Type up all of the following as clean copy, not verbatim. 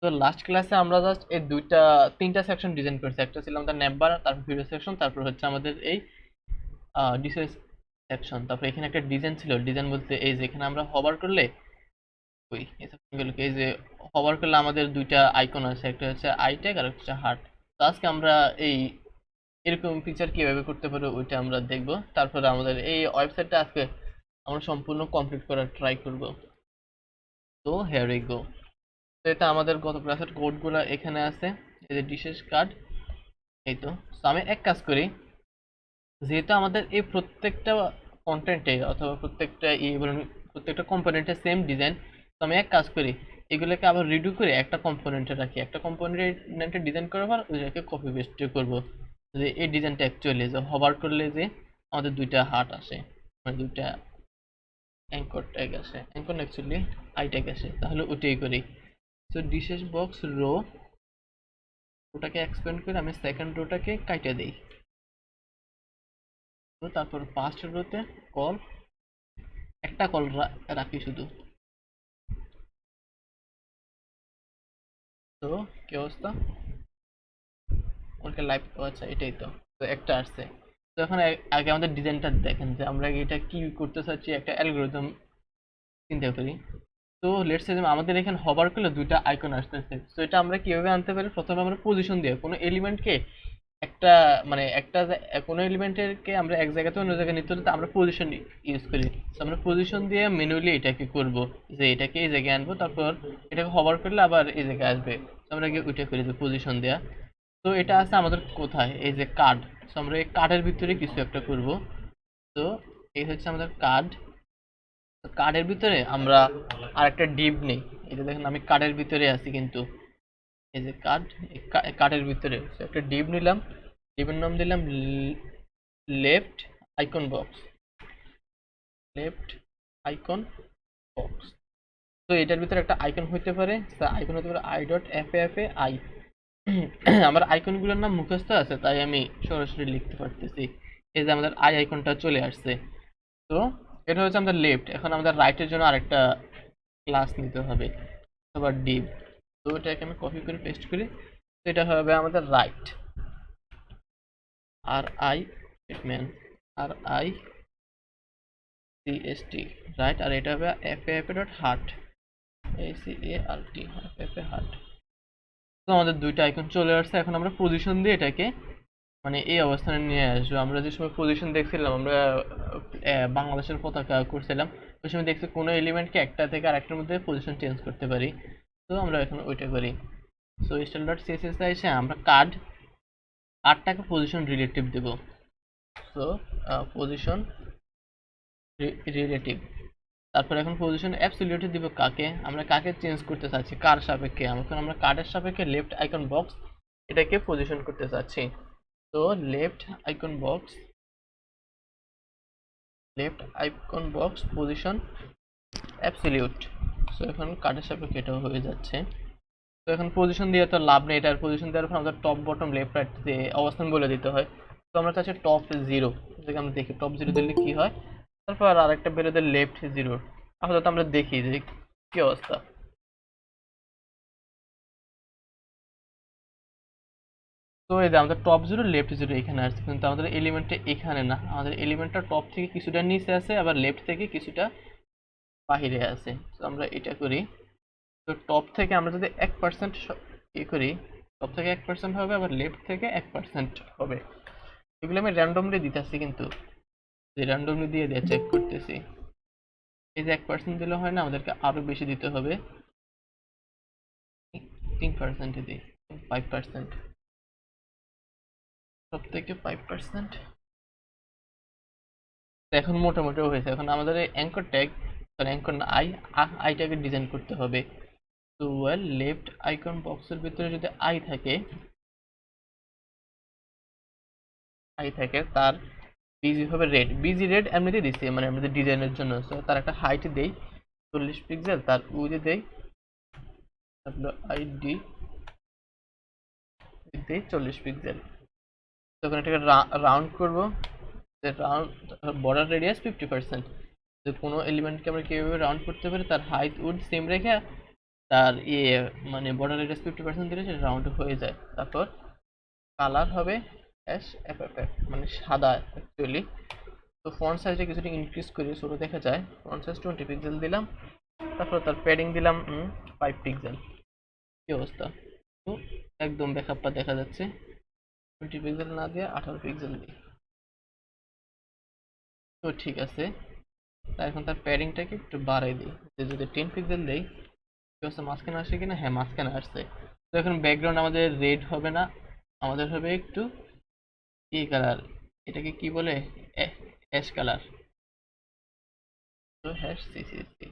তো লাস্ট ক্লাসে আমরা জাস্ট এই তিনটা সেকশন ডিজাইন করছি। একটা ছিল আমাদের নেমবার, তারপর ভিডিও সেকশন, তারপর হচ্ছে আমাদের এই ডিসেস সেকশন। তারপর এখানে একটা ডিজাইন ছিল। ডিজাইন বলতে এই যে এখানে আমরা হভার করলে ওই এই সেকশনগুলোকে এই যে হভার করলে আমাদের দুইটা আইকন আছে, একটা হচ্ছে আই ট্যাগ আর একটা হচ্ছে হার্ট। তো আজকে আমরা এই এরকম ফিচার কিভাবে করতে পারো ওইটা আমরা দেখব। তারপরে আমাদের এই ওয়েবসাইটটা আজকে আমরা সম্পূর্ণ কমপ্লিট করার ট্রাই করব। তো হেয়ার উই গো। তো এটা আমাদের গত ক্লাসের কোডগুলো এখানে আছে। এই যে ডিশেস কার্ড, এই তো। তো আমি এক কাজ করি, যেহেতু আমাদের এই প্রত্যেকটা কন্টেন্টে অথবা প্রত্যেকটা বলুন প্রত্যেকটা কম্পোনেন্টে সেম ডিজাইন, তো আমি এক কাজ করি, এগুলোকে আবার রিডু করে একটা কম্পোনেন্টে রাখি। একটা কম্পোনেন্টে ডিজাইন করার পর ওইটাকে কপি পেস্ট করবো, যে এই ডিজাইনটা অ্যাকচুয়ালি যে হবার করলে যে আমাদের দুইটা হার্ট আসে, মানে দুইটা অ্যাঙ্কর ট্যাগ আসে, অ্যাঙ্কর অ্যাকচুয়ালি আই ট্যাগ আসে, তাহলে ওইটাই করি। সো ডিশেস বক্স রো, ওটাকে এক্সপ্যান্ড করে আমি সেকেন্ড রোটাকে কাইটা দিই। তো তারপর ফার্স্ট রোতে কল, একটা কল রাখি শুধু। তো কি অবস্থা, ওকে লাইভ, আচ্ছা এটাই তো। তো একটা আসছে। তো এখন আগে আমাদের ডিজাইনটা দেখেন যে আমরা এটা কি করতে চাচ্ছি, একটা অ্যালগরিদম চিন্তা করি। তো লেটস সে আমাদের এখানে হবার করলে দুইটা আইকন আসতেছে। তো এটা আমরা কিভাবে আনতে পারি, প্রথমে আমরা পজিশন দিয়ে কোনো এলিমেন্টকে একটা মানে কোনো এলিমেন্টেরকে আমরা এক জায়গা থেকে অন্য জায়গায় নিতে হলে আমরা পজিশন ইউজ করি। তো আমরা পজিশন দিয়ে ম্যানুয়ালি এটাকে করব, যে এটাকে এই জায়গায় আনবো, তারপর এটাকে হবার করলে আবার এই জায়গায় আসবে। তো আমরা গিয়ে ওইটা করি যে পজিশন দেওয়া। তো এটা আছে আমাদের কোথায়, এই যে কার্ড। তো আমরা এই কার্ডের ভিতরে কিছু একটা করব। তো এই হচ্ছে আমাদের কার্ড। কার্ডের ভিতরে আমরা আরেকটা ডিপ নেই। এটা দেখেন আমি কার্ডের ভিতরে আছি, কিন্তু এই যে কার্ড, কার্ডের ভিতরে একটা ডিপ নিলাম। ডিপের নাম দিলাম left icon box, left icon box. তো এটার ভিতরে একটা আইকন হইতে পারে, আইকন হতে পারে I dot F F A I. আমার আইকনগুলোর নাম মুখস্থ আছে, তাই আমি সরাসরি লিখতে পারতেছি। এই যে আমাদের আই আইকনটা চলে আসছে। তো এটা হচ্ছে আমাদের লেফট। এখন আমাদের রাইটের জন্য আরেকটা ক্লাস নিতে হবে, আবার ডিপ। তো এটাকে আমি কপি করে পেস্ট করি। তো এটা হবে আমাদের রাইট, আর আই স্টেটমেন্ট, আর I C S T, right. আর এটা হবে এফ এফ ডট হার্ট, এই C A R T, F F A heart. তো আমাদের দুইটা আইকন চলে আসছে। এখন আমরা পজিশন দিয়ে এটাকে মানে এই অবস্থানে নিয়ে আসবো। আমরা যে সময় পজিশন দেখছিলাম, আমরা বাংলাদেশের পতাকা করছিলাম, ওই সময় দেখছি কোনো এলিমেন্টকে একটা থেকে আরেকটার মধ্যে পজিশন চেঞ্জ করতে পারি। তো আমরা এখন ওইটা করি। সো স্টাইল ডট সিএসএস এসে আমরা কার্ডটাকে পজিশন রিলেটিভ দেব। So position relative. তারপর এখন পজিশন অ্যাবসলিউটে দিব কাকে, আমরা কাকে চেঞ্জ করতে চাচ্ছি, কার সাপেক্ষে। এখন আমরা কার্ডের সাপেক্ষে লেফট আইকন বক্স এটাকে পজিশন করতে চাচ্ছি। তো left icon box, left icon box position absolute. So এখন কার্ডের সাপেক্ষে এটাও হয়ে যাচ্ছে। তো এখন পজিশন দিয়ে তো লাভ নেই, এটার পজিশন দেওয়ার পর আমাদের টপ বটম লেফট রাইট দিয়ে অবস্থান বলে দিতে হয়। তো আমরা চাচ্ছি টপ জিরো, যেটা আমরা দেখি টপ জিরো দিলে কি হয়। তারপর আরেকটা বেরো দেয় লেফট জিরো। আপাতত আমরা দেখি যে কি অবস্থা। তো এই যে আমাদের টপ জিরো লেফট জিরো এখানে আসছে, কিন্তু আমাদের এলিমেন্টটা এখানে না। আমাদের এলিমেন্টটা টপ থেকে কিছুটা নিচে আছে, আবার লেফট থেকে কিছুটা বাহিরে আছে। তো আমরা এটা করি। তো টপ থেকে আমরা যদি 1% করি, টপ থেকে 1% হবে, আবার লেফট থেকে 1% হবে। এগুলো আমি র্যান্ডমলি দিতেছি, কিন্তু যে র্যান্ডমলি দিয়ে দিয়ে চেক করতেছি। এই যে 1% দিলে হয় না, আমাদেরকে আরো বেশি দিতে হবে। 3% দিই, 5%, টপ থেকে 5%। এখন মোটামুটি হয়েছে। এখন আমাদের এই অ্যাঙ্কর ট্যাগ, অ্যাঙ্কর না আই, আইটাকে ডিজাইন করতে হবে। তো ওয়েল লেফট আইকন বক্সের ভিতরে যদি আই থাকে তার বিজি হবে রেড। বিজি রেড এমনিতে দিচ্ছি, মানে আমাদের ডিজাইনের জন্য। সো তার একটা হাইট দেই 40 পিক্সেল, তার উইডথ দেই আইডি দেই 40 পিক্সেল। তখন এটাকে রাউন্ড করব, রাউন্ড বর্ডার রেডিয়াস 50%। যে কোনো এলিমেন্টকে আমরা কিভাবে রাউন্ড করতে পারি, তার হাইট উইডথ সেম রেখে তার মানে বর্ডার রেডিয়াস 50% দিলে সেটা রাউন্ড হয়ে যায়। তারপর কালার হবে এস এফ এফ এফ, মানে সাদা অ্যাকচুয়ালি। তো ফন্ট সাইজটা কিছুটা ইনক্রিজ করে ছোট দেখা যায়, ফন্ট সাইজ 20 পিক্সেল দিলাম। তারপর তার প্যাডিং দিলাম 5 পিক্সেল। কি অবস্থা? তো একদম ব্যাকআপটা দেখা যাচ্ছে। 20 পিক্সেল না দিয়ে 18 পিক্সেল দিই। তো ঠিক আছে, তা এখন তার প্যাডিংটাকে একটু বাড়াই দিই। যদি 10 পিক্সেল দেই, কি অবস্থা, মাঝখানে আসে কিনা? হ্যাঁ, মাঝখানে আসছে। তো এখন ব্যাকগ্রাউন্ড আমাদের রেড হবে না, আমাদের হবে একটু কি কালার, এটাকে কি বলে, অ্যাশ কালার। তো হ্যাশ সিসিসি।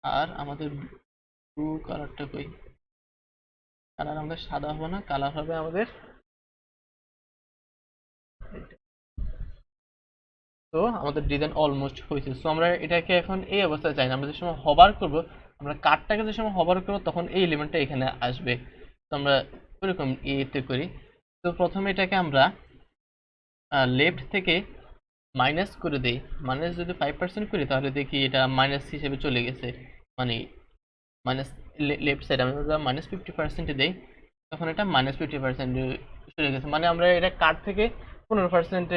আর আমাদের ব্লু কালারটা কই? কালার আমাদের সাদা হবে না, কালার হবে আমাদের এটা। তো আমাদের ডিজাইন অলমোস্ট হয়েছে। সো আমরা এটাকে এখন এই অবস্থায় চাই না, আমরা যে সময় হবার করব, আমরা কার্ডটাকে যে সময় হবার করব তখন এই এলিমেন্টটা এখানে আসবে। তো আমরা ওইরকম এতে করি। তো প্রথমে এটাকে আমরা লেফট থেকে মাইনাস করে দেই। মাইনাস যদি 5% করি তাহলে দেখি এটা মাইনাস হিসেবে চলে গেছে, মানে মাইনাস লেফট সাইড। আমি যদি -50% দেই তখন এটা -50% চলে গেছে, মানে আমরা এটা কার্ড থেকে 15%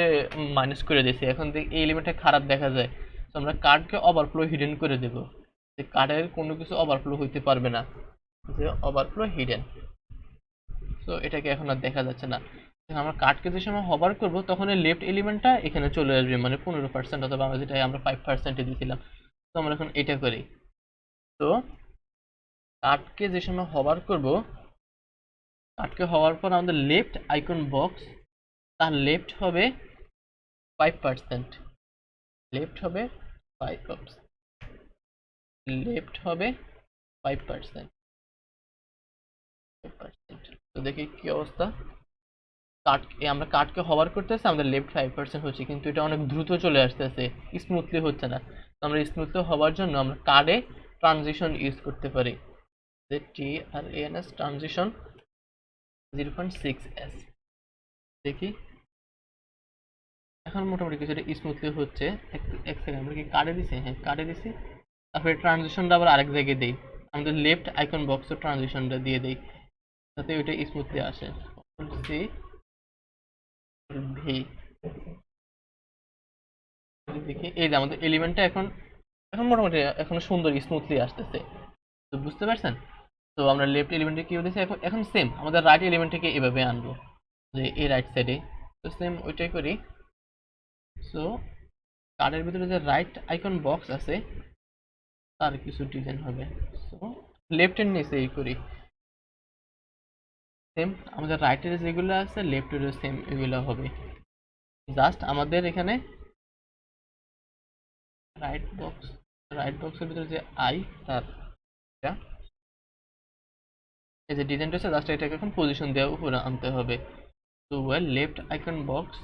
মাইনাস করে দিয়েছি। এখন এই এলিমেন্টটা খারাপ দেখা যায়, তো আমরা কার্ডকে ওভারফ্লো হিডেন করে দেব, যে কার্ডের কোনো কিছু ওভারফ্লো হইতে পারবে না, যে ওভারফ্লো হিডেন। তো এটাকে এখন আর দেখা যাচ্ছে না। এখন আমরা কার্ডকে যে সময় হভার করব তখন এই লেফট এলিমেন্টটা এখানে চলে আসবে, মানে 15%, অথবা আমরা যেটা আমরা 5% দিয়েছিলাম। তো আমরা এখন এটা করি। তো কার্ডকে যে সময় হভার করব, কার্ডকে হওয়ার পর আমাদের লেফট আইকন বক্স, তার লেফট হবে 5%, লেফট হবে 5, লেফট হবে 5%, 5%। তো দেখি কি অবস্থা। আমরা কার্ডকে হভার করতেছি, আমাদের লেফট 5% হচ্ছে, কিন্তু এটা অনেক দ্রুত চলে আসতেছে, স্মুথলি হচ্ছে না। তো আমরা স্মুথলি হওয়ার জন্য আমরা কার্ডে ট্রানজিশন ইউজ করতে পারি, যে TRANS ট্রানজিশন 0.6s। দেখি এখন মোটামুটি কিছুটা স্মুথলি হচ্ছে। এক সেকেন্ড, আমরা কি কার্ডে দিছি? হ্যাঁ, কার্ডে দিছি। তারপরে ট্রানজিশনটা আবার আরেক জায়গায় দেই, আমাদের লেফট আইকন বক্সে ট্রানজিশনটা দিয়ে দেই, যাতে ওইটা স্মুথলি আসে। সি ভি, দেখি এই যে আমাদের এলিমেন্টটা এখন এখন মোটামুটি এখন সুন্দর স্মুথলি আসতেছে। তো বুঝতে পারছেন? তো আমরা লেফট এলিমেন্টে কি বলেছি, এখন এখন সেম আমাদের রাইট এলিমেন্টকে এভাবে আনবো, যে এই রাইট সাইডে। তো সেম ওইটাই করি। সো কার্ডের ভিতরে যে রাইট আইকন বক্স আছে তার কিছু ডিজাইন হবে। সো লেফটের নিচে এই করি, সেম আমাদের রাইটের যেগুলো আছে লেফটেরও সেম এগুলো হবে। জাস্ট আমাদের এখানে রাইট বক্সের ভিতরে যে আই, তার এটা এই যে ডিজাইনটা আছে, জাস্ট এটাকে এখন পজিশন দেওয়া উপরে আনতে হবে। তো ওয়েল লেফট আইকন বক্স,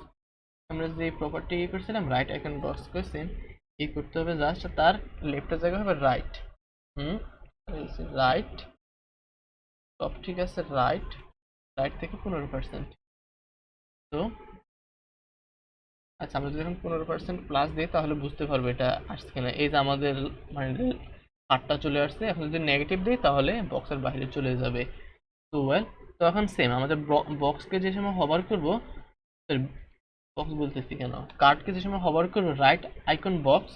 আমরা যে প্রপার্টি করছিলাম রাইট আইকন বক্স করে সেম এই করতে হবে, জাস্ট তার লেফটের জায়গা হবে রাইট। রাইট সব ঠিক আছে, রাইট রাইট থেকে 15%। তো আচ্ছা, আমরা যদি এখন 15% প্লাস দিই তাহলে বুঝতে পারবো এটা আসছে কিনা। এই যে আমাদের মানে 8টা চলে আসছে। এখন যদি নেগেটিভ দিই তাহলে বক্সের বাইরে চলে যাবে। তো ওয়েল, তো এখন সেম আমাদের বক্সকে যে সময় হভার করব, বক্স বলতেছি কেন, কার্ডকে যে সময় হভার করব right icon box,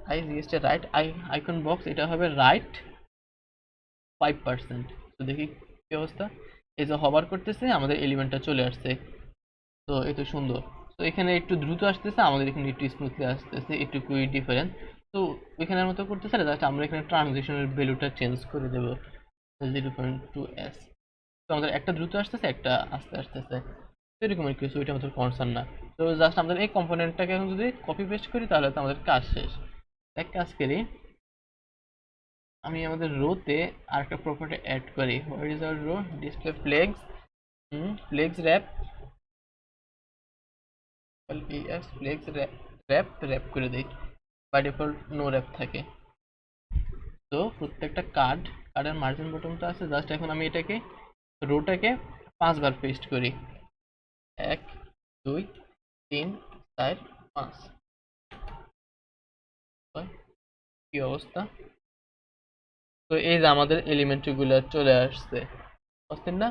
I GST right icon box, এটা হবে রাইট 5%। তো দেখি কি অবস্থা। এই যে হভার করতেছে আমাদের এলিমেন্টটা চলে আসছে। তো এই তো সুন্দর। তো এখানে একটু দ্রুত আসতেছে, আমাদের এখানে একটু স্মুথলি আসতেছে, একটুকুই ডিফারেন্স। তো ওইখানের মতো করতেছে না, জাস্ট আমরা এখানে ট্রানজিশনের ভ্যালুটা চেঞ্জ করে দেবো 0.2s। তো আমাদের একটা দ্রুত আসতেছে, একটা আস্তে আসতেছে, তো এরকম আর কিছু, ওইটা আমাদের কনসার্ন না। তো জাস্ট আমাদের এই কম্পোনেন্টটাকে এখন যদি কপি পেস্ট করি তাহলে তো আমাদের কাজ শেষ। এক কাজ করি, আমি আমাদের রোতে আর একটা প্রপার্টি অ্যাড করি। What is our row? Display flex, flex wrap, এলপিএস ফ্লেক্স র্যাপ করে দেই। বাই ডিফল্ট নো র্যাপ থাকে। তো প্রত্যেকটা কার্ডের মার্জিন বটনটা আছে, জাস্ট এখন আমি এটাকে রোটাকে 5বার পেস্ট করি। 1 2 3 4 5। কি অবস্থা? তো এই যে আমাদের এলিমেন্ট্রি গুলো চলে আসছে, বুঝছেন না?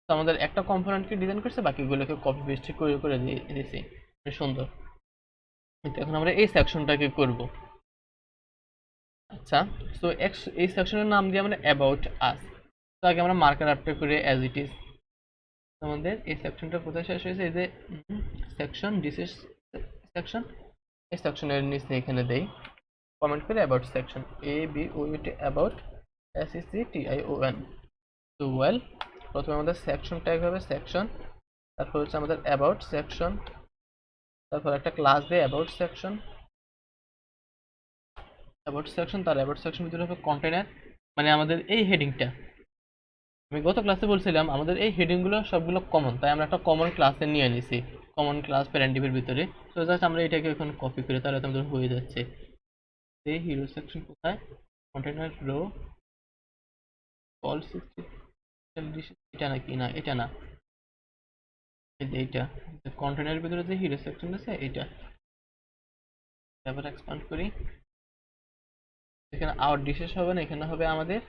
তো আমাদের একটা কম্পোনেন্টকে ডিজাইন করছে, বাকিগুলোকে কপি পেস্ট করে করে দিয়েছি, সুন্দর। কিন্তু এখন আমরা এই সেকশনটাকে করব। আচ্ছা, তো এই সেকশনের নাম দিয়ে আমরা অ্যাবাউট আস। তো আগে আমরা মার্কার আপডেট করে অ্যাজ ইট ইজ। আমাদের এই সেকশনটা কোথায় শেষ হয়েছে, এই যে সেকশন, দিস ইজ সেকশন। এই সেকশনের নিচে এখানে দেই কমেন্ট করে about section, A B O U T, about S E C T I O N. তো ওয়েল, প্রথমে আমাদের সেকশন ট্যাগ হবে সেকশন, তারপর হচ্ছে আমাদের অ্যাবাউট সেকশন, তারপর একটা ক্লাস দিয়ে অ্যাবাউট সেকশন, অ্যাবাউট সেকশন, তার অ্যাবাউট সেকশন ভিতরে হবে কন্টেনার, মানে আমাদের এই হেডিংটা। আমি গত ক্লাসে বলছিলাম আমাদের এই হেডিংগুলো সবগুলো কমন, তাই আমরা একটা কমন ক্লাসে নিয়ে নিছি, কমন ক্লাস প্যারেন্টিভের ভিতরে। তো জাস্ট আমরা এটাকে এখন কপি করে, তাহলে তো আমাদের হয়ে যাচ্ছে। এই হিরো সেকশন কোথায়, কন্টেনার রো কল 60, এটা নাকি না, এটা না, এই যে এইটা কন্টেনারের ভিতরে যে হিরো সেকশন আছে এটা। এবার এক্সপান্ড করি, এখানে আওয়ার ডিশেস হবে না, এখানে হবে আমাদের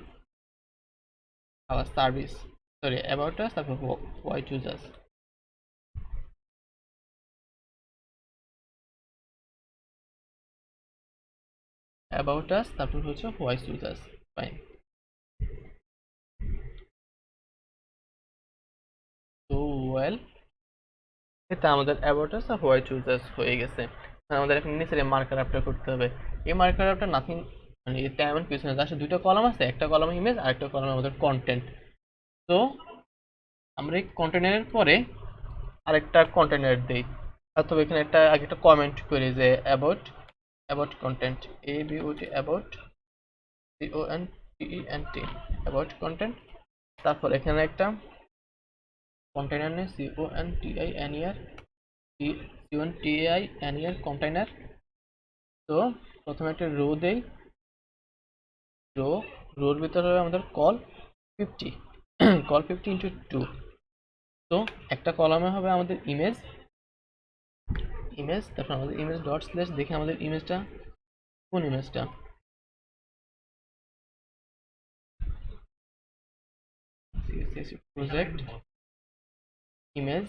our service, sorry about us, তারপর why choose us. About us, তারপর হচ্ছে হোয়াই চুজ আস। ফাইন। তো ওয়েল, এটা আমাদের অ্যাবাউট আস আর হোয়াই চুজ আস হয়ে গেছে। আমাদের এখন নিচে মার্কার আপটা করতে হবে। এই মার্কার আপটা নাথিং, মানে এটা এমন কিছু না, জাস্ট দুটো কলাম আছে, একটা কলাম ইমেজ আর একটা কলাম আমাদের কন্টেন্ট। তো আমরা এই কন্টেনারের পরে আরেকটা কন্টেনার দেই, অথবা এখানে একটা আগে একটা কমেন্ট করি যে about, about content, A B O T, about C O N T E N T, about content. তারপর এখানে একটা কন্টেনার নেই, C O N T I N E R, C O N T I N E R container. তো প্রথমে একটা rho দেই, rho, রোর ভিতরে হবে আমাদের কল 50, কল 50 ইন্টু 2। তো একটা কলামে হবে আমাদের ইমেজ, ইমেজ, তারপর আমাদের ইমেজ ডট স্ল্যাশ, দেখে আমাদের ইমেজটা কোন ইমেজটা, প্রজেক্ট ইমেজ,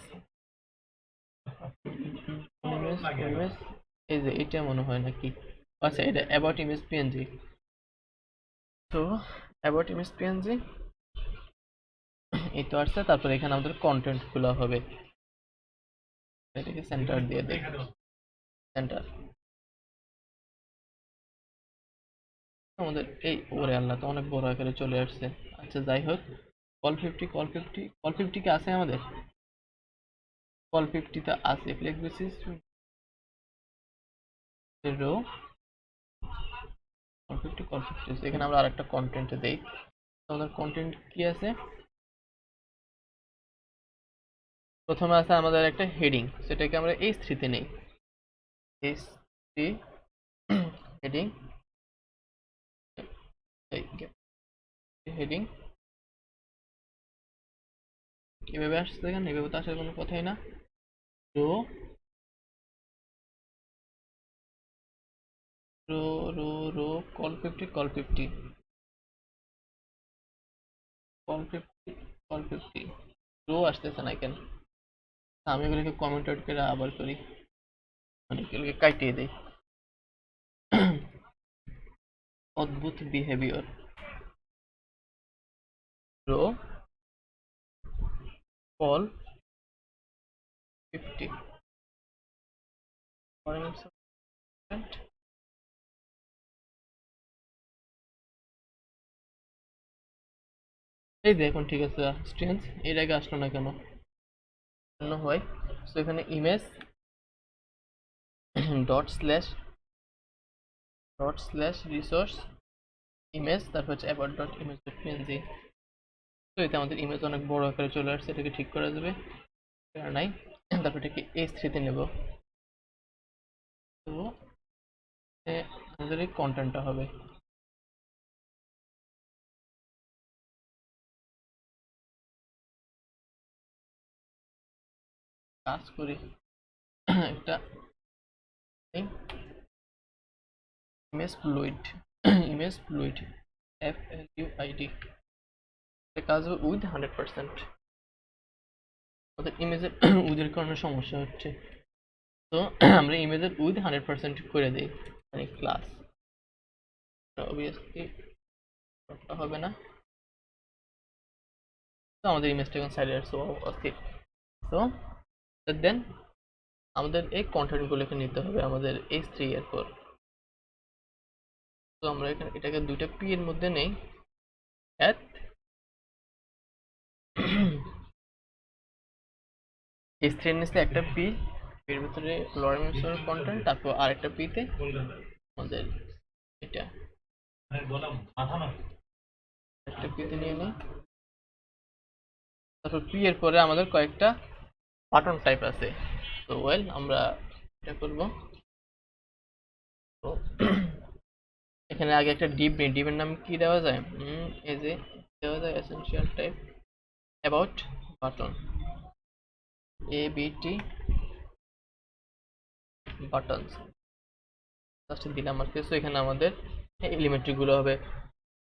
ইমেজ ইমেজ, এই যে এটা মনে হয় নাকি, আচ্ছা এটা অ্যাবাউট ইমেজ পিএনজি। তো অ্যাবাউট ইমেজ পিএনজি এই তো আসছে। তারপর এখানে আমাদের কন্টেন্ট গুলো হবে, এটাকে সেন্টার দিয়ে দেই, সেন্টার। আমাদের এই, ওরে আল্লাহ, তো অনেক বড় আকারে চলে আসছে। আচ্ছা যাই হোক, কল 50, কল 50, কল 50 কি আছে আমাদের, কল 50 তে আছে flex basis row, col 50, col 50। এখানে আমরা আরেকটা কন্টেন্ট দেই। আমাদের কন্টেন্ট কি আছে, প্রথমে আছে আমাদের একটা হেডিং, সেটাকে আমরা H3 তে নেই, H3 হেডিং, হেডিং এভাবে আসছে, দেখেন এভাবে তো আসার কোনো কথাই না। Row, row, row, row, col 50, col 50, col 50, col 50, row আসতেছে না কেন? আমি এগুলোকে কমেন্ট আউট করে আবার করি, মানে এগুলোকে কাটিয়ে দেই। অদ্ভুত বিহেভিয়ার। রো কল 50, এই দেখুন ঠিক আছে, স্ট্রেঞ্জ এর আগে আসলো না কেন, জন্য হয়। সো এখানে image dot slash, dot slash resource image, তারপর হচ্ছে about dot image dot PNG. তো এতে আমাদের ইমেজ অনেক বড় আকারে চলে আসছে, এটাকে ঠিক করা যাবে, আর নাই। তারপর এটাকে H3 তে নেব। তো আমাদের এই কন্টেন্টটা হবে, কাজ করি একটা image fluid, image fluid FLUID কাজ হবে উইথ 100%। আমাদের ইমেজের উইথের কারণে সমস্যা হচ্ছে, তো আমরা ইমেজের উইথ 100% করে দিই, মানে ক্লাস অবভিয়াসলি হবে না, তো আমাদের ইমেজটা এখন সাইডে আসছে অস্থির। তো দেন আমাদের এই কন্টেন্টগুলোকে নিতে হবে আমাদের H3 এর পর। তো আমরা এখানে এটাকে দুইটা পি এর মধ্যে নেই, এট H3 এর নিচে একটা পি, এর ভিতরে লরেন্সের কন্টেন্ট, তারপর আরেকটা পিতে আমাদের এটা একটা পিতে নিয়ে নিই। তারপর পি এর পরে আমাদের কয়েকটা বাটন টাইপ আছে, তো ওয়েল আমরা এটা করব। তো এখানে আগে একটা ডিপ নেই, ডিপের নাম কি দেওয়া যায়, এই যে দেওয়া যায় essential type about button, ABT buttons just দিলাম আর কিছু। এখানে আমাদের এলিমেন্টরি গুলো হবে।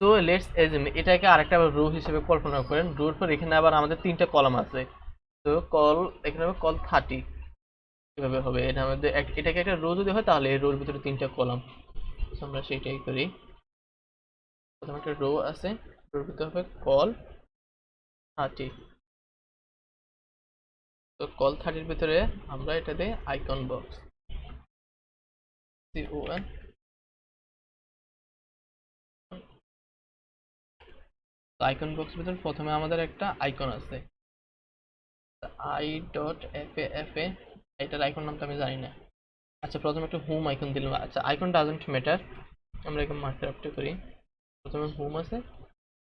তো লেটস এজুম এটাকে আরেকটা রো হিসেবে কল্পনা করেন। রোর পর এখানে আবার আমাদের তিনটা কলাম আছে, তো এখানে হবে কল 30, কিভাবে হবে এটা আমাদের এটাকে একটা রো যদি হয় তাহলে এই রোর ভিতরে তিনটা কলাম, আমরা সেটাই করি। প্রথমে একটা রো আছে, রোর ভিতরে হবে কল 30, তো কল 30 এর ভিতরে আমরা এটা দেই আইকন বক্স, CON। তো আইকন বক্স ভিতরে প্রথমে আমাদের একটা আইকন আছে i.fa, এটার আইকন নামটা আমি জানি না। আচ্ছা প্রথমে একটা হোম আইকন দিলাম, আচ্ছা আইকন ডাজন্ট ম্যাটার, আমরা এখানে মার্কআপটা করি। প্রথমে হোম আছে,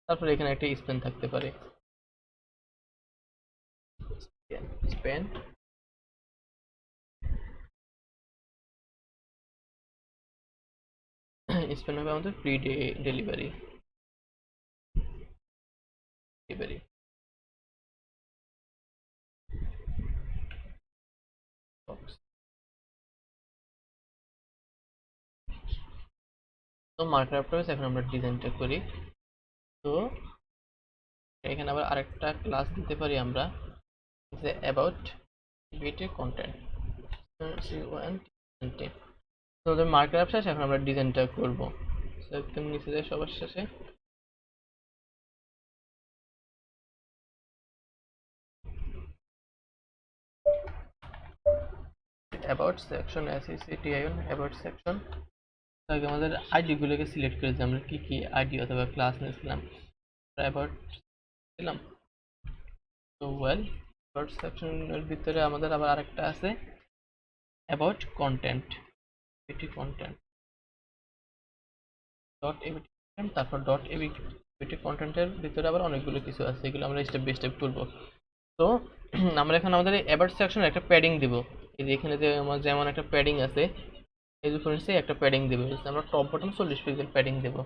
তারপর এখানে একটা স্পেন থাকতে পারে, স্পেন স্পেন হবে আমাদের ফ্রি ডেলিভারি ডেলিভারি। তো মার্কআপটা হচ্ছে, এখন আমরা ডিজাইনটা করি। তো এখানে আবার আরেকটা ক্লাস দিতে পারি আমরা, যে অ্যাবাউট বিটি কন্টেন্ট, তো ওদের মার্কআপ শেষ, এখন আমরা ডিজাইনটা করব। একদম নিচে যায় সবার শেষে about section, SECTION about section. আগে আমাদের আইডি গুলোকে সিলেক্ট করে আমরা কি কি আইডি অথবা ক্লাস নিয়েছিলাম, অ্যাবাউট দিলাম। তো ওয়েল অ্যাবাউট সেকশনের ভিতরে আমাদের আবার আরেকটা আছে অ্যাবাউট কন্টেন্ট, এটি কন্টেন্ট ডট এবিটি, তারপর ডট এবিটি কন্টেন্টের ভিতরে আবার অনেকগুলো কিছু আছে, এগুলো আমরা স্টেপ বাই স্টেপ করব। তো আমরা এখন আমাদের অ্যাবাউট সেকশনে একটা প্যাডিং দিব, এই যে এখানে যে আমার যেমন একটা প্যাডিং আছে, এই ডিফারেন্সে একটা প্যাডিং দেব, আমরা টপ বটম 40 পিক্সেল প্যাডিং দেব।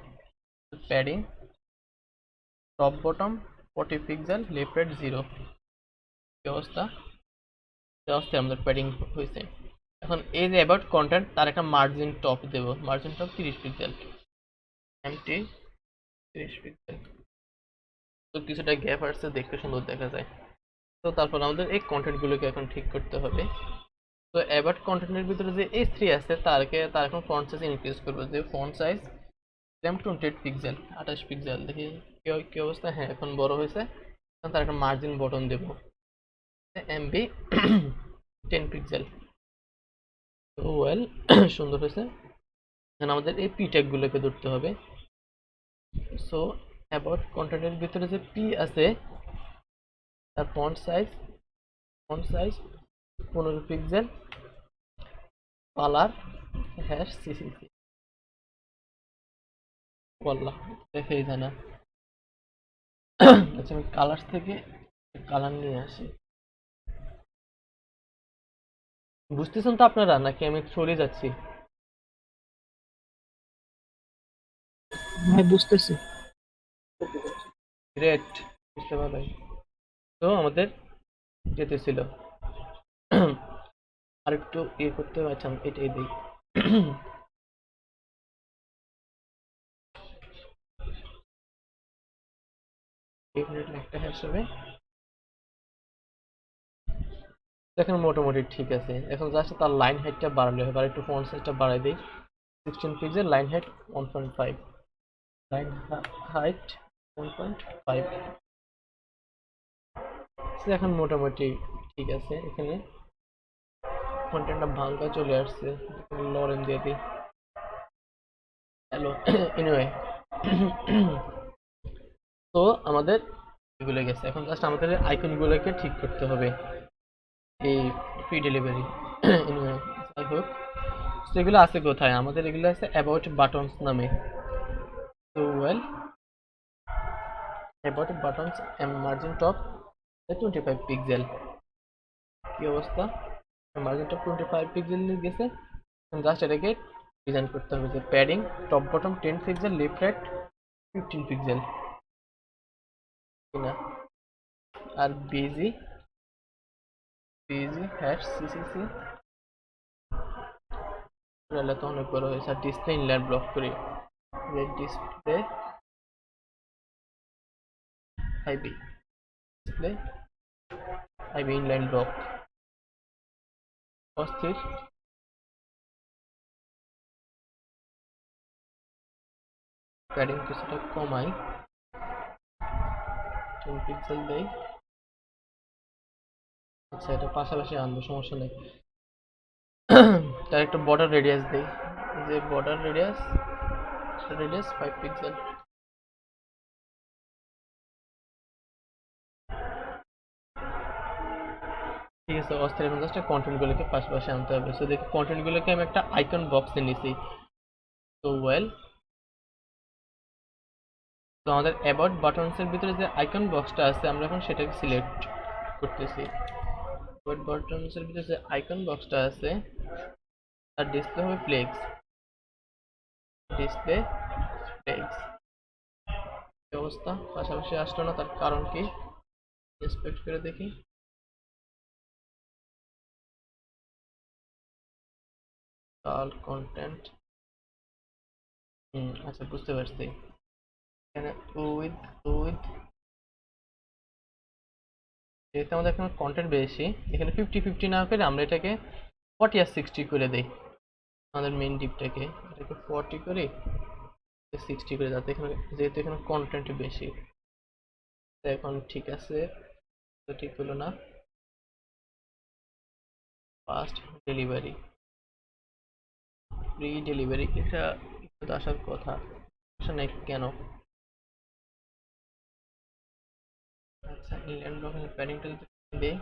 Padding top bottom 40 pixel, left right 0, কি অবস্থা, এই অবস্থায় আমাদের প্যাডিং হয়েছে। এখন এই যে অ্যাবাউট কন্টেন্ট তার একটা মার্জিন টপ দেব, margin top 30 pixel, MT 30 pixel, তো কিছুটা গ্যাপ আসছে, দেখতে সুন্দর দেখা যায়। তো তারপর আমাদের এই কন্টেন্টগুলোকে এখন ঠিক করতে হবে। তো অ্যাবাউট কন্টেন্টের ভিতরে যে H3 আছে তার এখন ফন্ট সাইজ ইনক্রিজ করবো, যে ফন্ট সাইজ 28 পিক্সেল, 28 পিক্সেল, দেখি কি অবস্থা, হ্যাঁ এখন বড় হয়েছে। এখন তার একটা মার্জিন বটন দেব, এমবি 10 পিক্সেল, তো ওয়েল সুন্দর হয়েছে। এখন আমাদের এই পি ট্যাগ গুলোকে ধরতে হবে। সো অ্যাবাউট কন্টেন্টের ভিতরে যে পি আছে তার font size 15 pixel, colour #CCC, বললাম দেখেই যায় না। আচ্ছা আমি কালার থেকে কালার নিয়ে আসি, বুঝতেছেন তো আপনারা নাকি আমি চলে যাচ্ছি? ভাই বুঝতেছি। গ্রেট, বুঝতে পারলাম। তো আমাদের যেতে ছিল আরেকটু ইয়ে করতে হবে, আচ্ছা আমি এটাই দিই। ডেফিনেটলি একটা হ্যাশ হবে। দেখেন মোটামুটি ঠিক আছে। এখন জাস্ট তার লাইন হাইটটা বাড়ালে হবে, আর একটু ফন্ট সাইজটা বাড়াই দিই। 16 pixel, line height 1.5, line height 1.5। এখন মোটামুটি ঠিক আছে। এখানে কন্টেন্টটা ভাঙ্গা চলে আসছে, লরেন দিয়ে দিই। হ্যালো এনিওয়ে, তো আমাদের এগুলো গেছে, এখন জাস্ট আমাদের আইকনগুলোকে ঠিক করতে হবে এই ফ্রি ডেলিভারি। এনিওয়ে, যাই হোক, সেগুলো আছে কোথায়? আমাদের এগুলো আছে অ্যাবাউট বাটনস নামে। তো well, about buttons margin top 25 pixel. কি অবস্থা? মার্জিন টপ 25 পিক্সেল গেছে। জাস্ট এটাকে ডিজাইন করতে হবে যে padding top bottom 10 pixel, left right 15 pixel কিনা। আর বিজি হ্যাশ সিসিসি তাহলে তো অনেক বড় হয়েছে। আর ডিসপ্লে ইনলাইন ব্লক করি, display IB, display IB inline block অস্থির। প্যাডিং কিছুটা কমাই, 10 পিক্সেল দেই। আচ্ছা, এটা পাশাপাশি আনবো, সমস্যা নেই। তার একটা বর্ডার রেডিয়াস দেই, যে বর্ডার রেডিয়াস 5 পিক্সেল। ঠিক আছে, অস্থির। এখন জাস্ট কন্টেন্টগুলোকে পাশাপাশি আনতে হবে। সো দেখি কন্টেন্টগুলোকে আমি একটা আইকন বক্সে নিছি। তো ওয়েল, তো আমাদের অ্যাবাউট বাটনসের ভিতরে যে আইকন বক্সটা আছে, আমরা এখন সেটাকে সিলেক্ট করতেছি। অ্যাবাউট বাটনসের ভিতরে যে আইকন বক্সটা আছে তার ডিসপ্লে হবে ফ্লেক্স, ডিসপ্লে ফ্লেক্স। কি অবস্থা? পাশাপাশি আসলো না, তার কারণ কি? ইন্সপেক্ট করে দেখি। অল কন্টেন্ট, আচ্ছা বুঝতে পারছি। এখানে উইথ উইথ যেহেতু আমাদের এখানে কন্টেন্ট বেশি, এখানে 50-50 না করে আমরা এটাকে 40 আর 60 করে দেই। আমাদের মেইন ডিপটাকে এটাকে 40 করে 60 করে, যাতে এখানে যেহেতু এখানে কন্টেন্ট বেশি। তো এখন ঠিক আছে, তো ঠিক হলো না। ফাস্ট ডেলিভারি, ফ্রি ডেলিভারি, এটা একটু তো আসার কথা, আসে নাই কেন? আচ্ছা, ইনল্যান্ড ব্লক প্যাডিংটা যদি দেই,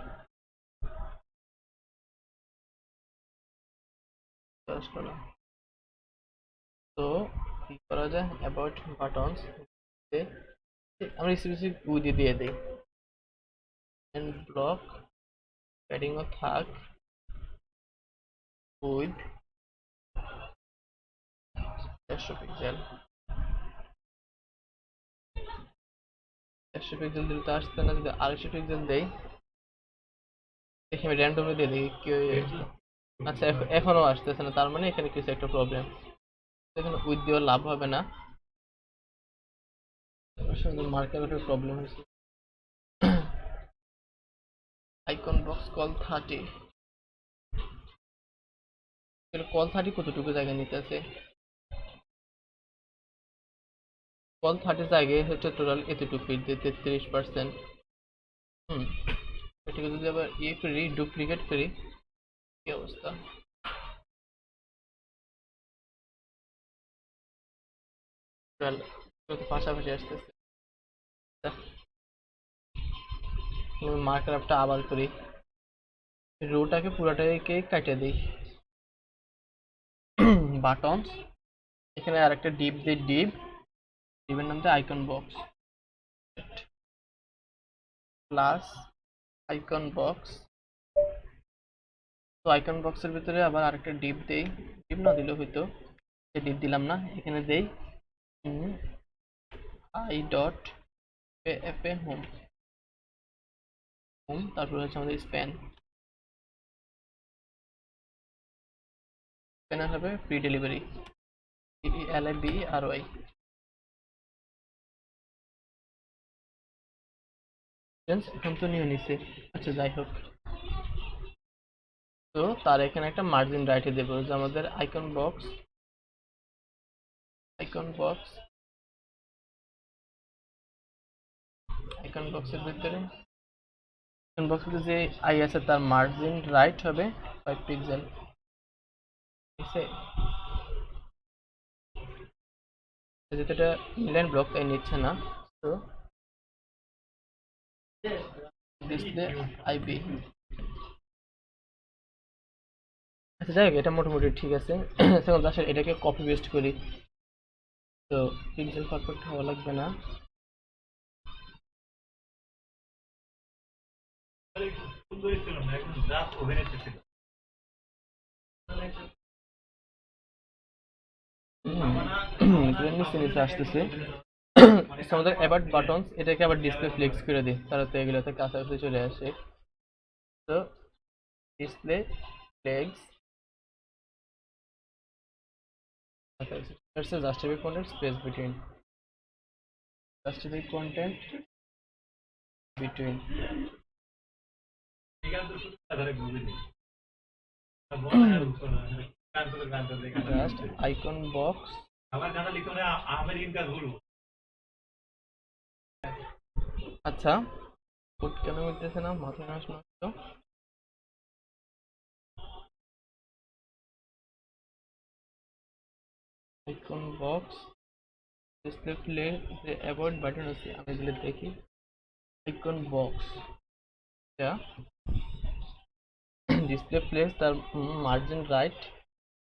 আসলো না। তো কি করা যায়? অ্যাবাউট বাটনস আমরা স্পেসিফিক উইথ দিয়ে দিই, এন্ড ব্লক প্যাডিংও থাক উইথ 150 পিক্সেল। 150 পিক্সেল দিলে তো আসছে না, যদি 250 পিক্সেল দেই, দেখি আমি র্যান্ডমলি দিয়ে দিই কি হয়েছে। আচ্ছা, এখনো আসতেছে না, তার মানে এখানে কিছু একটা প্রবলেম। এখানে উইথ দিয়েও লাভ হবে না, আসলে মার্কেটের প্রবলেম হয়েছে। আইকন বক্স কল 30, কল 30 কতটুকু জায়গা নিতেছে? কল 30 জায়গায় হচ্ছে টোটাল এতটুকু, 33%। এটাকে যদি আবার ইয়ে করি, ডুপ্লিকেট করি, কি অবস্থা? পাশাপাশি আসতেছে। মার্কআপটা আবার করি, রোটাকে পুরাটাকে কাটে দিই। বাটনস, এখানে আরেকটা ডিপ দিই, ডিপের নাম দিয়ে icon box plus icon box. তো আইকন বক্সের ভিতরে আবার আরেকটা ডিপ দেই, ডিপ না দিলেও হইতো, ডিপ দিলাম না। এখানে দেই I dot F A home, তারপর হচ্ছে আমাদের স্প্যানার হবে ফ্রি ডেলিভারি, ELIBRY। এখন তো নিয়ে নিছে, আচ্ছা যাই হোক। তো তার এখানে একটা মার্জিন রাইটে দেবো যে আমাদের আইকন বক্স বক্সের ভিতরে বক্সের যে আই আছে তার মার্জিন রাইট হবে 5 পিক্সেল। ঠিক আছে, যেহেতু এটা ইনলাইন ব্লক তাই নিচ্ছে না। তো ডিসপ্লে আইপি, আচ্ছা যাই হোক, এটা মোটামুটি ঠিক আছে। এখন আসলে এটাকে কপি পেস্ট করি। তো পিক্সেল পারফেক্ট হওয়া লাগবে না। নিচে নিচে আসতেছে। আমাদের অ্যাবাউট বাটনস, এটাকে আবার ডিসপ্লে ফ্লেক্স করে দিই, তাহলে তো এগুলোতে কাছাকাছি চলে আসে। তো display flakes justify content space between, justify content between just icon box. আচ্ছা কোড কেন মিলতেছে না, মাথা নষ্ট। আইকন বক্স ডিসপ্লে প্লে যে অ্যাবাউট বাটন আছে আমি এগুলো দেখি। আইকন বক্স ডিসপ্লে প্লেস তার মার্জিন রাইট,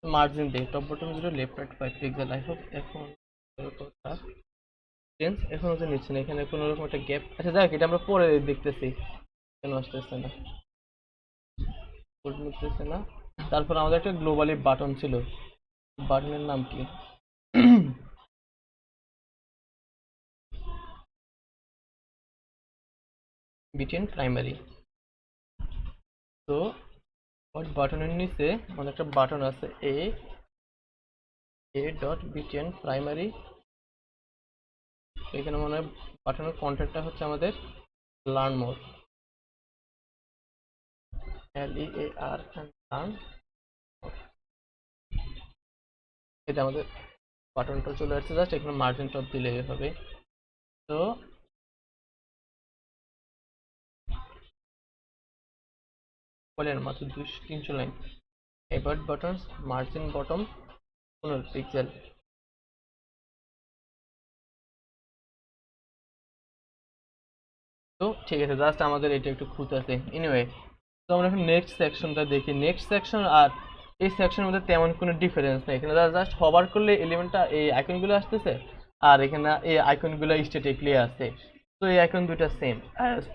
মার্জিন দিয়ে top bottom 0 left right 5 pixel. I hope এখন চেঞ্জ এখন হচ্ছে নিচ্ছে না, এখানে কোনো রকম একটা গ্যাপ। আচ্ছা যাক, এটা আমরা পরে দেখতেছি কেন আসতেছে না, কোড নিতেছে না। তারপর আমাদের একটা গ্লোবালি বাটন ছিল, বাটনের নাম কি? BTN primary. তো বাটনের নিচে আমাদের একটা বাটন আছে এ ডট বিটিএন প্রাইমারি। এখানে মনে হয় বাটনের কন্টেন্টটা হচ্ছে আমাদের লার্ন মোর, LEAR লার্ন। এটা আমাদের বাটনটা চলে আসছে, জাস্ট এখানে মার্জিন টপ দিলেই হবে। তো বলেন মাত্র 200-300 লাইন। এবার বাটন মার্জিন বটম 15 পিক্সেল। তো ঠিক আছে, জাস্ট আমাদের এটা একটু খুঁত আছে। এনিওয়ে, তো আমরা এখন নেক্সট সেকশনটা দেখি। নেক্সট সেকশন আর এই সেকশনের মধ্যে তেমন কোনো ডিফারেন্স নেই, এখানে জাস্ট হভার করলে এলিমেন্টটা এই আইকনগুলো আসতেছে, আর এখানে এই আইকনগুলো স্ট্যাটিকলি আছে। তো এই আইকন দুইটা সেম,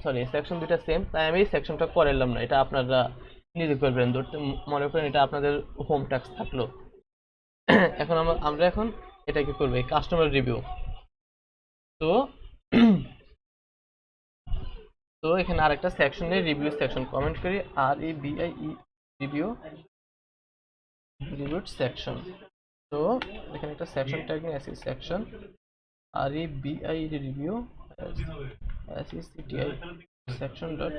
সরি সেকশন দুইটা সেম, তাই আমি এই সেকশনটা করাইলাম না, এটা আপনারা নিজে করবেন। ধরতে মনে করেন এটা আপনাদের হোম টাস্ক থাকলো। এখন আমরা এখন এটা কি করবো, কাস্টমার রিভিউ। তো তো এখানে আরেকটা সেকশনে রিভিউ সেকশন কমেন্ট করি, REVIE রিভিউ রিভিউড সেকশন। তো এখানে একটা সেকশন ট্যাগ নিয়ে আসি, section REVIE review SECTI section dot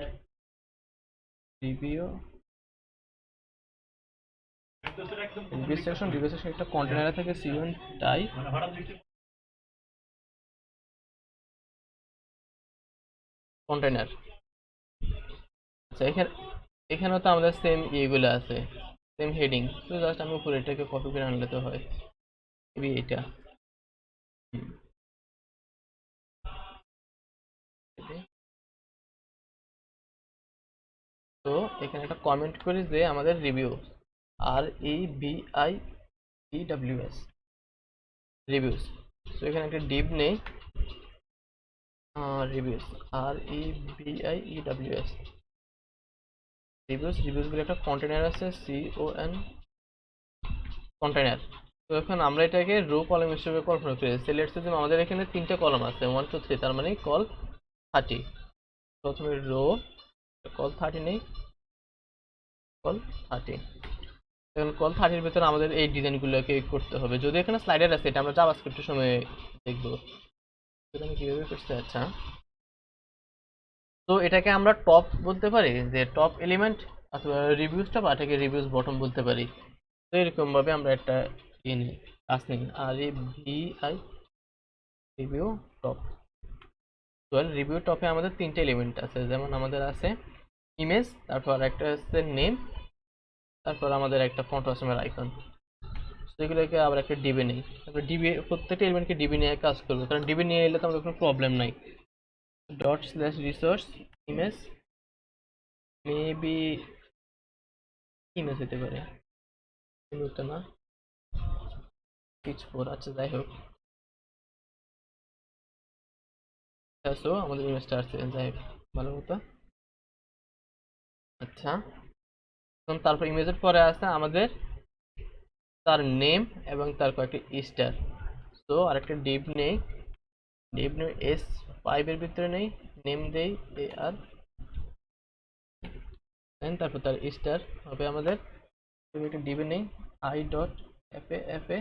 review review section একটা কন্টেনারে থাকে সিউন টাইপ কন্টেনার। আচ্ছা এখানেও তো আমাদের সেম ইয়েগুলো আছে, সেম হেডিং। তো জাস্ট আমি উপরে এটাকে কপি করে আনলে তো হয়, মেবি এটা। তো এখানে একটা কমেন্ট করি যে আমাদের রিভিউ REVIEWS রিভিউস। তো এখানে একটা ডিভ নেই, রিভিউস REVIEWS রিভিউসগুলো একটা কন্টেনার আছে CON কন্টেনার। তো এখন আমরা এটাকে রো কলাম হিসেবে কল্পনা করেছি। লেটস সে আমাদের এখানে তিনটে কলাম আছে 1 2 3, তার মানে কল 30। প্রথমে রো কল 30 নেই, কল 30। এখন কল 30 এর ভিতরে আমাদের এই ডিজাইনগুলোকে করতে হবে। যদি এখানে স্লাইডার আছে, এটা আমরা জাভাস্ক্রিপ্টের সময় দেখবো। সেটা আমি কিভাবে করতে, আচ্ছা তো এটাকে আমরা টপ বলতে পারি, যে টপ এলিমেন্ট, অথবা রিভিউজ টপ, আর এটাকে রিভিউজ বটম বলতে পারি। তো এরকম ভাবে আমরা একটা ইয়ে নিই, ক্লাস নিই, আর এই ভি আই রিভিউ টপ। তো রিভিউ টপে আমাদের তিনটে এলিমেন্ট আছে, যেমন আমাদের আছে ইমেজ, তারপর একটা আছে নেম, তারপর আমাদের একটা ফন্ট অসমের আইকন। তো এগুলোকে আবার একটা ডিবি নেই, তারপর ডিবি প্রত্যেকটা এলিমেন্টকে ডিবি নিয়ে কাজ করবো, কারণ ডিবি নিয়ে এলে তো আমাদের কোনো প্রবলেম নাই। Dot slash resource image, maybe image হতে পারে, কিন্তু না পিচ 4, আচ্ছা যাই হোক। সো আমাদের ইমেজটা আসছে, যাই হোক ভালো মতো। আচ্ছা, এখন তারপর ইমেজের পরে আছে আমাদের তার নেম এবং তার কয়েকটি স্টার। তো আরেকটা ডিভ নেই, ডিভ নেই S5 এর ভিতরে নেই, নেম দেই আর দেন তারপর তার স্টার হবে আমাদের। একটা ডিভ নেই আই ডট এফ এ,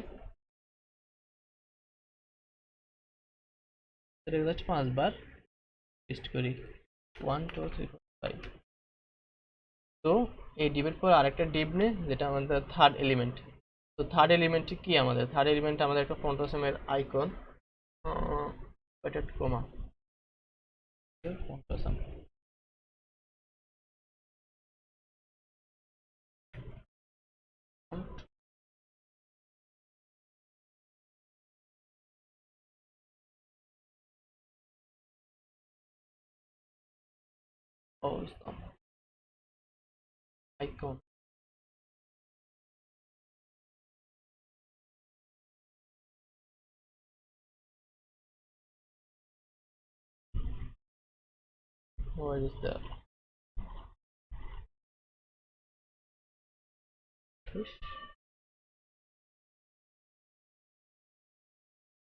এটা জাস্ট 5 বার টেস্ট করি, 1 2 3 4 5। তো এই ডিভের পর আরেকটা ডিভ নেই, যেটা আমাদের থার্ড এলিমেন্ট। তো থার্ড এলিমেন্টটি কি আমাদের? থার্ড এলিমেন্ট আমাদের একটা ফন্ট অসমের আইকন, এটা comma font awesome. Awesome icon. What is the fish?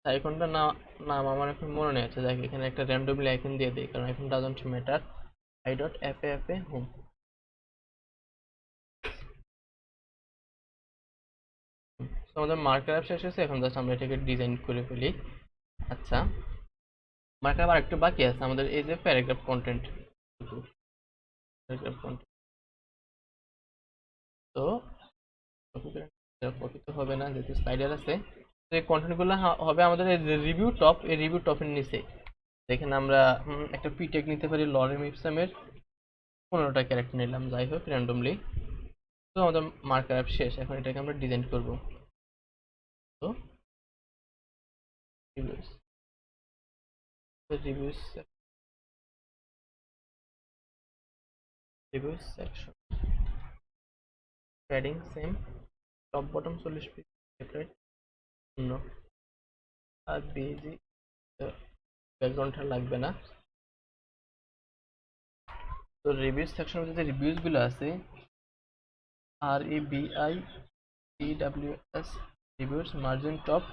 আইকনটা নাম আমার এখন মনে নেই। আচ্ছা দেখ, এখানে একটা র্যান্ডমলি আইকন দিয়ে দিই, কারণ এখন doesn't matter. I dot F A home. আমাদের মার্কার অ্যাপ শেষ হয়েছে, এখন জাস্ট আমরা এটাকে ডিজাইন করে ফেলি। আচ্ছা, মার্কার আবার একটু বাকি আছে আমাদের, এই যে প্যারাগ্রাফ কন্টেন্ট। প্যারাগ্রাফ কন্টেন্ট তো কপি তো হবে না, যেহেতু স্লাইডার আছে। তো এই কন্টেন্টগুলো হবে আমাদের এই যে রিভিউ টপ, এই রিভিউ টপের নিচে। এখানে আমরা একটা পিটেক নিতে পারি লরেম ইপসামের, 15টা ক্যারেক্টার নিলাম, যাই হোক র্যান্ডমলি। তো আমাদের মার্কার অ্যাপ শেষ, এখন এটাকে আমরা ডিজাইন করব। তো reviews, reviews, reviews section, padding same, top bottom 40 pixel, separate শূন্য, আর বিজি ব্যাকগ্রাউন্ডটা লাগবে না। তো রিভিউস সেকশনের মধ্যে যে রিভিউস গুলো আছে, আর E B I T W S, reviews margin top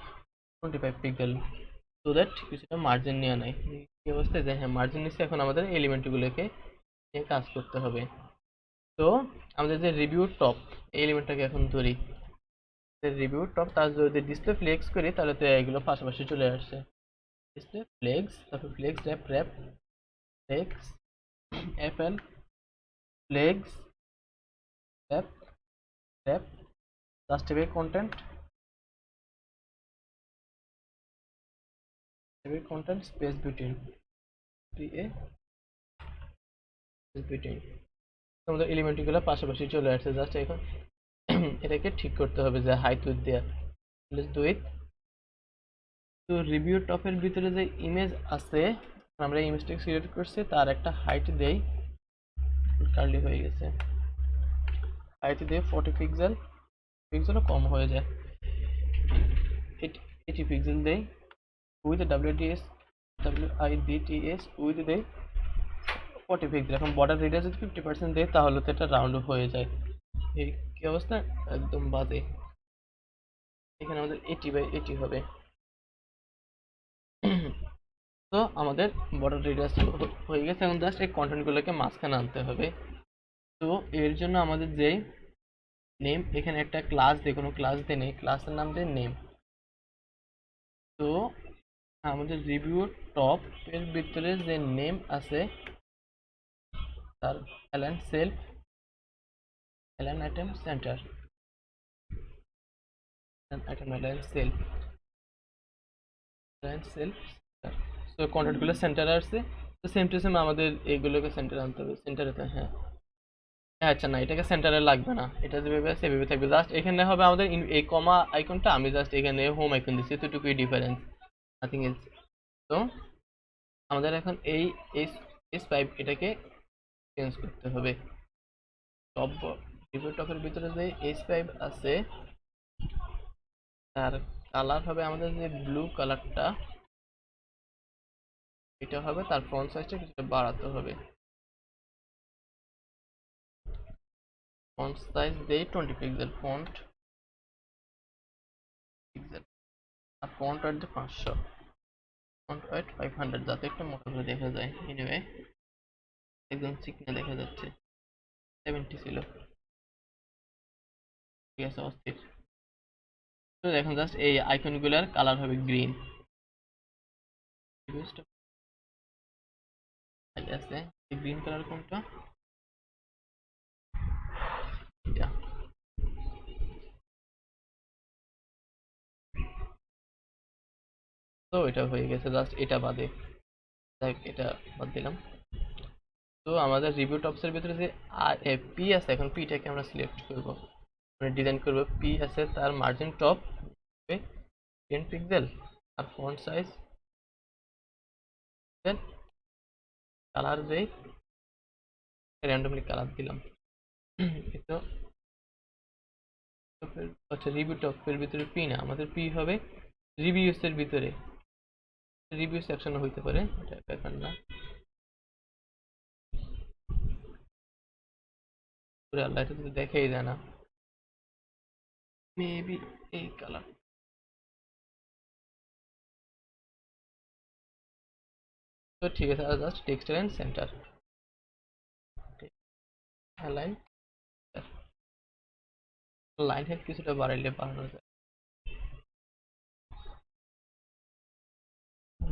25 pixel, so that কিছুটা মার্জিন নেওয়া নাই। কি অবস্থায় যে হ্যাঁ মার্জিন নিচ্ছে, এখন আমাদের এলিমেন্টগুলোকে নিয়ে কাজ করতে হবে। তো আমাদের যে রিভিউ টপ এই এলিমেন্টটাকে এখন ধরি, রিভিউ টপ, তার যদি ডিসপ্লে ফ্লেক্স করি তাহলে তো এগুলো পাশাপাশি চলে আসছে। ডিসপ্লে ফ্লেক্স, তারপর flex wrap wrap flex F L flex wrap wrap just a content, every content space between P A space between. আমাদের এলিমেন্টগুলো পাশাপাশি চলে আসছে, জাস্ট এখন এটাকে ঠিক করতে হবে যে হাইট উইথ দেয়া। Let's do it. তো রিভিউ টপের ভিতরে যে ইমেজ আছে, আমরা ইমেজটাকে সিলেক্ট করছি, তার একটা হাইট দেই, কার্লি হয়ে গেছে, হাইট দিয়ে 40 পিক্সেল, পিক্সেলও কম হয়ে যায়, 80 পিক্সেল দেই, উইথ WDS WIDTS উইথ দেই 40 পিক্সেল। এখন বর্ডার রেডিয়াস যদি 50% দেয় তাহলে তো এটা রাউন্ড হয়ে যায়। এই কি অবস্থা, একদম বাজে। এখানে আমাদের 80/80 হবে। তো আমাদের বর্ডার রেডিয়াস হয়ে গেছে, এখন জাস্ট এই কন্টেন্টগুলোকে মাঝখানে আনতে হবে। তো এর জন্য আমাদের যে নেম, এখানে একটা ক্লাস দিয়ে, কোনো ক্লাস দিয়ে নেই, ক্লাসের নাম দিয়ে নেম। তো আমাদের রিভিউ টপ এর ভিতরে যে নেম আছে, তার align self, align item centre, item align self, align self. তো কন্টেন্টগুলো সেন্টারে আসছে। তো সেম টু সেম আমাদের এইগুলোকে সেন্টারে আনতে হবে। সেন্টারেতে হ্যাঁ, আচ্ছা না এটাকে সেন্টারে লাগবে না, এটা যেভাবে আছে সেভাবে থাকবে। জাস্ট এখানে হবে আমাদের এই কমা আইকনটা, আমি জাস্ট এখানে হোম আইকন দিচ্ছি, এতটুকুই ডিফারেন্স, নাথিং এলস। তো আমাদের এখন এই এস এস পাইপ এটাকে চেঞ্জ করতে হবে। টপ রিভিউ টপের ভিতরে যে এস পাইপ আছে তার কালার হবে আমাদের যে ব্লু কালারটা, এটা হবে। তার ফন্ট সাইজটা কিছুটা বাড়াতে হবে। ফন্ট সাইজ দেই 20 পিক্সেল ফন্ট পিক্সেল, আর ফন্ট ওয়েট 500, ফন্ট ওয়েট 500, যাতে একটু মোটা করে দেখা যায়। এনিওয়ে একদম চিকনা দেখা যাচ্ছে, 70 ছিল, ঠিক আছে অস্থির। তো দেখুন জাস্ট এই আইকনগুলোর কালার হবে গ্রিন। আছে গ্রিন কালার কোনটা, এটা। তো এটা হয়ে গেছে, জাস্ট এটা বাদে, দেখ এটা বাদ দিলাম। তো আমাদের রিভিউ টপস এর ভিতরে যে পি আছে, এখন পিটাকে আমরা সিলেক্ট করব, মানে ডিজাইন করব। পি আছে, তার মার্জিন টপ 10 পিক্সেল, আর ফন্ট সাইজ, কালার দেই র্যান্ডমলি কালার দিলাম। তো আচ্ছা রিভিউ টপের ভিতরে পি না, আমাদের পি হবে রিভিউস এর ভিতরে, রিভিউ সেকশন হইতে পারে, এটা ব্যাপার না। পুরো আল্লাহ, এটা তো দেখাই যায় না, মেবি এই কালার। তো ঠিক আছে, just text end centre, line, line head কিছুটা বাড়াইলে বাড়ানো যায়।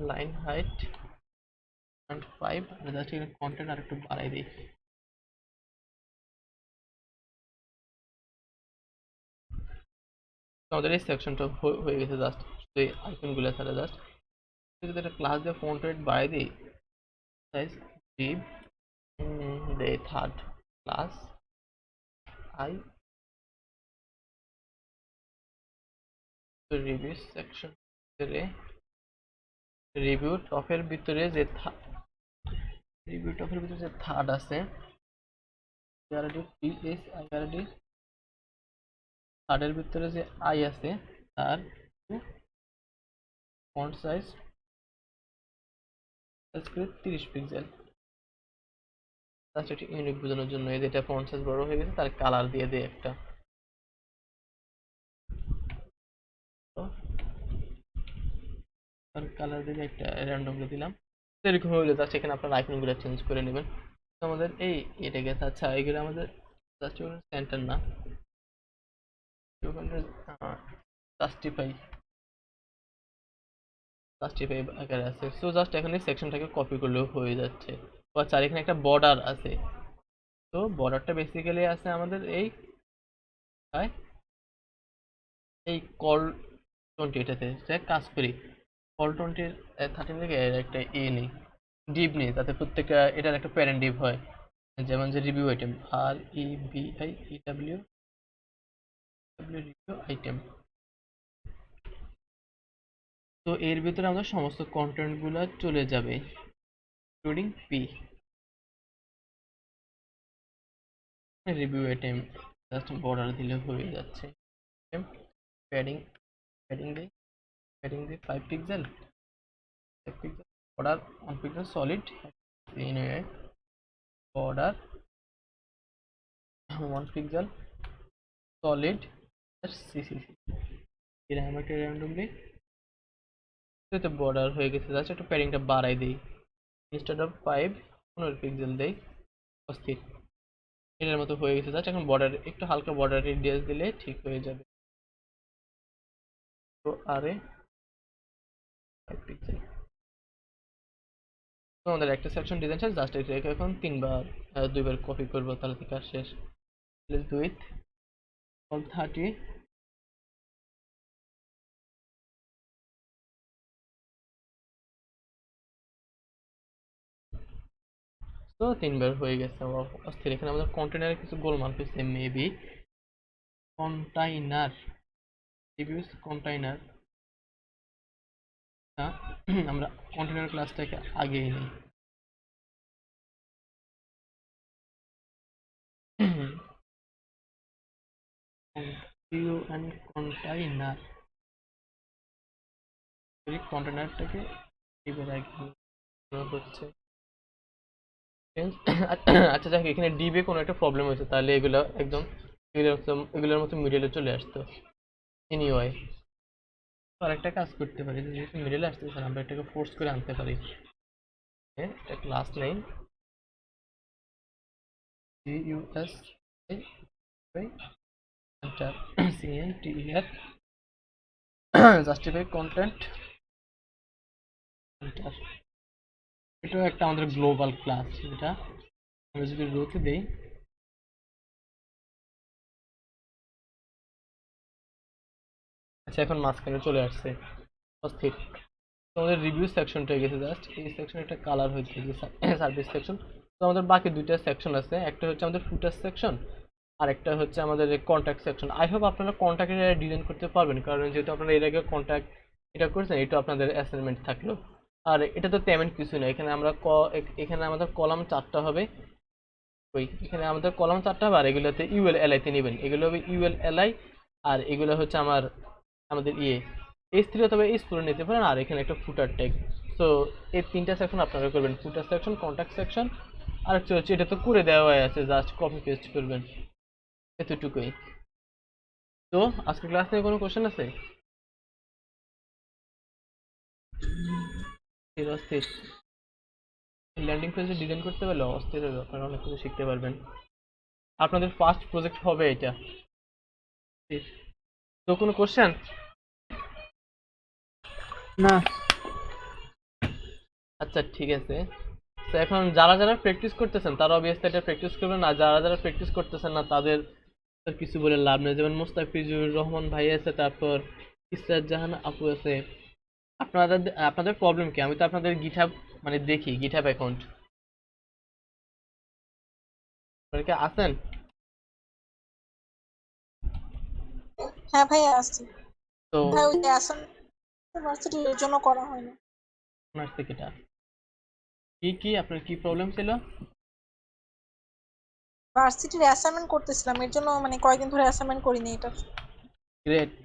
লাইন হাইট 5, আর জাস্ট এখানে কন্টেন্ট আর একটু বাড়াই দিই। তো আমাদের এই সেকশনটা হয়ে গেছে, জাস্ট এই আইকনগুলো ছাড়া। জাস্ট যদি একটা ক্লাস দিয়ে ফন্ট রেট বাড়াই দিই, size div the third class I, review section ভিতরে, রিভিউ টপের ভিতরে যে রিভিউ টপের ভিতরে যে থার্ড আছে, আইআরডি পিএস আইআরডি, থার্ডের ভিতরে যে আই আছে তার ফন্ট সাইজ করে 30 পিক্সেল। জাস্ট একটু ইউনিক বোঝানোর জন্য, এই যেটা ফন্ট সাইজ বড় হয়ে গেছে তার কালার দিয়ে দেয় একটা। তো তার কালার দিয়ে একটা র্যান্ডমলি দিলাম। তো এরকম হইলো, জাস্ট এখানে আপনার আইকনগুলো চেঞ্জ করে নেবেন। তো আমাদের এই এটা গেছে। আচ্ছা এগুলো আমাদের জাস্ট সেন্টার না, জাস্টিফাই, জাস্টিফাই আকারে আছে। সো জাস্ট এখানে সেকশনটাকে কপি করলেও হয়ে যাচ্ছে। ও আচ্ছা, আর এখানে একটা বর্ডার আছে। তো বর্ডারটা বেসিক্যালি আছে আমাদের এই এই কল 20, এটাতে কাজ করি। কল 20 13 থেকে এর একটা নেই, ডিপ নেই, তাতে প্রত্যেকটা এটার একটা প্যারেন্ট ডিপ হয়। যেমন যে review item, R E V I E W W, review item. তো এর ভিতরে আমাদের সমস্ত কন্টেন্ট গুলো চলে যাবে, including P. Review item just border দিলে হয়ে যাচ্ছে। প্যাডিং, প্যাডিং দিই, প্যাডিং দিই 5 pixel, 5 pixel border, 1 pixel solid, anyway border 1 pixel solid CCC, এরকম একটা র্যান্ডমলি। তো বর্ডার হয়ে গেছে, জাস্ট একটু প্যাডিংটা বাড়াই দিই, ইনস্টেড অফ 5 15 পিক্সেল দেই, অস্থির। এটার মতো হয়ে গেছে। জাস্ট এখন বর্ডার একটু হালকা বর্ডার রেডিয়াস দিলে ঠিক হয়ে যাবে। তো আরে 5 পিক্সেল। আমাদের একটা সেকশন ডিজাইন শেষ, জাস্ট এটাকে এখন দুইবার কপি করবো, তাহলে তো কাজ শেষ। Let's do it. অল 30। তো 3বার হয়ে গেছে। অস্থির। এখানে আমাদের কন্টেনারে কিছু গোলমাল হয়েছে মেবি। কন্টাইনার, রিভিউস কন্টাইনার। আমরা কন্টেনার ক্লাসটাকে আগেই নিই। ভিউ অ্যান্ড কন্টাইনার, কন্টেনারটাকে ডিবের আগে হচ্ছে। আচ্ছা যাক, এখানে ডিবে কোনো একটা প্রবলেম হয়েছে, তাহলে এগুলো একদম এগুলোর মতো মিডলে চলে আসতো। এনিওয়ে, আর একটা কাজ করতে পারি, যেহেতু মিডলে আসতেছে আমরা এটাকে ফোর্স করে আনতে পারি। এটা class name GUS enter CNTER justify content enter. এটাও একটা আমাদের গ্লোবাল ক্লাস। এটা আমরা যদি রোতে দেই, আচ্ছা এখন মাঝখানে চলে আসছে, অস্থির। তো আমাদের রিভিউ সেকশনটা গেছে, জাস্ট এই সেকশনে একটা কালার হয়েছে যে সার্ভিস সেকশন। তো আমাদের বাকি দুইটা সেকশন আছে, একটা হচ্ছে আমাদের ফুটার সেকশন, আর একটা হচ্ছে আমাদের কন্ট্যাক্ট সেকশন। আই হোপ আপনারা কন্ট্যাক্টের ডিজাইন করতে পারবেন, কারণ যেহেতু আপনারা এর আগে কন্ট্যাক্ট এটা করছেন, এটা আপনাদের অ্যাসাইনমেন্ট থাকলো। আর এটা তো তেমন কিছু না। এখানে এখানে আমাদের কলাম 4টা হবে। ওই এখানে আমাদের কলাম 4টা হবে, আর এগুলোতে UL LI তে নেবেন। এগুলো হবে UL LI, আর এগুলো হচ্ছে আমাদের S3 অথবা S4 নিতে পারেন। আর এখানে একটা ফুটার ট্যাগ। তো এই 3টা সেকশন আপনারা করবেন, ফুটার সেকশন, কন্ট্যাক্ট সেকশন, আর হচ্ছে এটা তো করে দেওয়া আছে, জাস্ট কপি পেস্ট করবেন, এতটুকুই। তো আজকে ক্লাস নিয়ে কোনো কোশ্চেন আছে? অস্থির। ল্যান্ডিং পেজে ডিজাইন করতে পারলে অস্থির হবে, আপনারা অনেক কিছু শিখতে পারবেন। আপনাদের ফার্স্ট প্রজেক্ট হবে এটা। তো কোনো কোশ্চেন? না। আচ্ছা ঠিক আছে। তো এখন যারা যারা প্র্যাকটিস করতেছেন তারা অবভিয়াসলি এটা প্র্যাকটিস করবেন, আর যারা যারা প্র্যাকটিস করতেছেন না তাদের তো কিছু বলে লাভ নেই। যেমন মুস্তাফিজুর রহমান ভাই আছে, তারপর ইসরাত জাহান আপু আছে। আপনাদের আপনাদের প্রবলেম কি? আমি তো আপনাদের গিটহাব মানে দেখি, গিটহাব অ্যাকাউন্ট আপনারা কি আছেন? হ্যাঁ ভাইয়া আসছি। তো ভাই ওই যে আসাম ইউনিভার্সিটির জন্য করা হয়নি। আপনার থেকে এটা কি আপনার কি প্রবলেম ছিল? ভার্সিটির অ্যাসাইনমেন্ট করতেছিলাম, এর জন্য মানে কয়েকদিন ধরে অ্যাসাইনমেন্ট করিনি এটা। গ্রেট।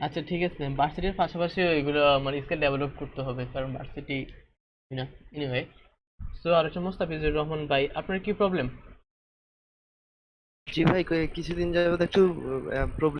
আচ্ছা ঠিক আছে, ভার্সিটির পাশাপাশি এগুলো মানে স্কিল ডেভেলপ করতে হবে, কারণ ভার্সিটি না। এনিওয়ে, সো আর হচ্ছে মুস্তাফিজুর রহমান ভাই, আপনার কি প্রবলেম? জি ভাই, কিছুদিন যাবত একটু প্রবলেম